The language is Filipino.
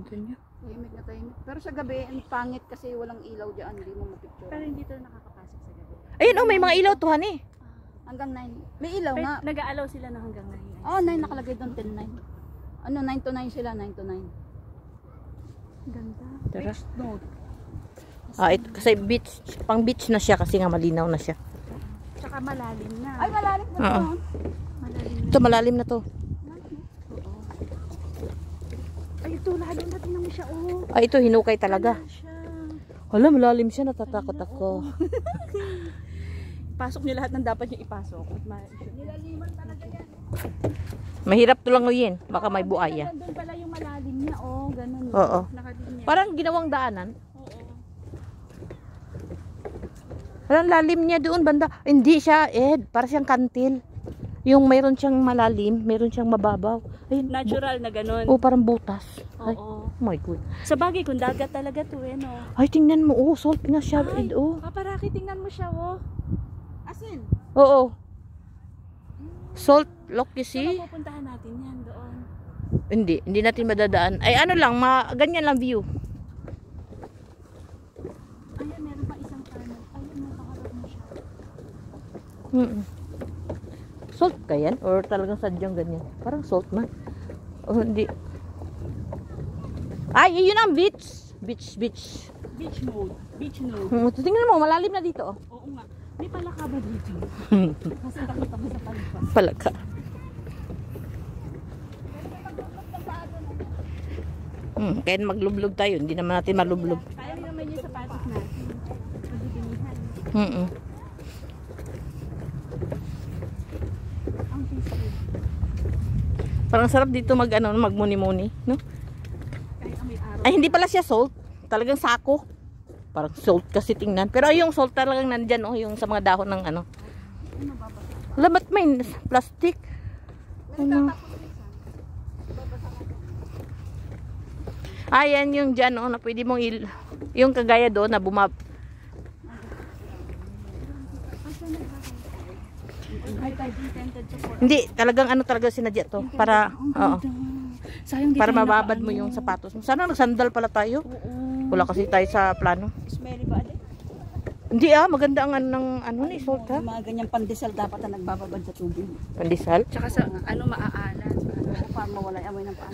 ganda niya. Tahimik na tahimik. Pero sa gabi, ang pangit kasi walang ilaw dyan. Hindi mo mapicture. Pero hindi to nakakapasok sa gabi. Ayun, oh, may mga ilaw to, honey. Hanggang 9. May ilaw nga. Nag-aalaw sila na hanggang 9. Oo, 9 nakalagay doon, 10, 9. Ano, 9 to 9 sila, 9 to 9. Ganda. Tara. No. Ito, kasi beach, pang beach na siya kasi nga malinaw na siya. Tsaka malalim na. Ay, malalim pa Oo. doon. Malalim na. Ito, malalim na to. Ay, ito, lalo na tingnan mo siya, oh. Ay, ito, hinukay talaga. Wala siya. Hala, malalim siya, natatakot ako. Pasok niyo lahat ng dapat niyo ipasok. Nilaliman talaga yan. Mahirap to lang uyin, baka may buaya. Doon pala yung malalim niya, oh. Ganun. Oo. Nakalinya. Parang ginawang daanan. Oo. Parang lalim niya doon, banda. Hindi siya, Ed, para siyang kantil. Yung mayroon siyang malalim, mayroon siyang mababaw. Ayun, Natural na ganun. oh, parang butas. Ay, Oo. oh my God. Sa bagay, kung dagat talaga to, eh, no? Ay, tingnan mo, oh, salt nga siya, Ay, Ed, oh. kaparaki, tingnan mo siya, oh. Asin. Oo. Salt, look, you Saan see? pupuntahan natin yan doon? Hindi natin madadaan. Ay, ano lang, ganyan lang view. Ayan, meron pa isang tunnel. Ayun, nakaharap mo siya. Salt ka yan? Or talagang sadyang ganyan? Parang salt man. Oh, hindi. Ay, yun ang beach. Beach. Beach mode. Beach node. Tingnan mo, malalim na dito. Oh. Oo nga. May palaka ba dito? Kasi nakita mo sa palpa. Palaka. Kaya maglublog tayo. Hindi naman natin malublog. Kaya naman yung sapatos natin. Magdidinihan. Ang peaceful. Parang sarap dito magmuni-muni, no? Kahit may araw. Ay, hindi pala siya salt. Talagang sako. Parang salt kasi tingnan. Pero yung salt talagang nandyan, oh, yung sa mga dahon ng ano. Labat may plastic. Ano? Ayan yung dyan, oh, na pwede mong yung kagaya doon na Hindi, talagang ano talaga sinadya to. Para, oo. Sayang Para mababad mo yung sapatos mo. Sana nagsandal pala tayo. Wala kasi tayo sa plano. Smelly ba din? Hindi maganda ang ano ni salt ha. Mga ganyang pandesal dapat na nagbababad sa tubig. Pandesal. Tsaka sa ano maaalat. Para mawala yung amoy ng paan.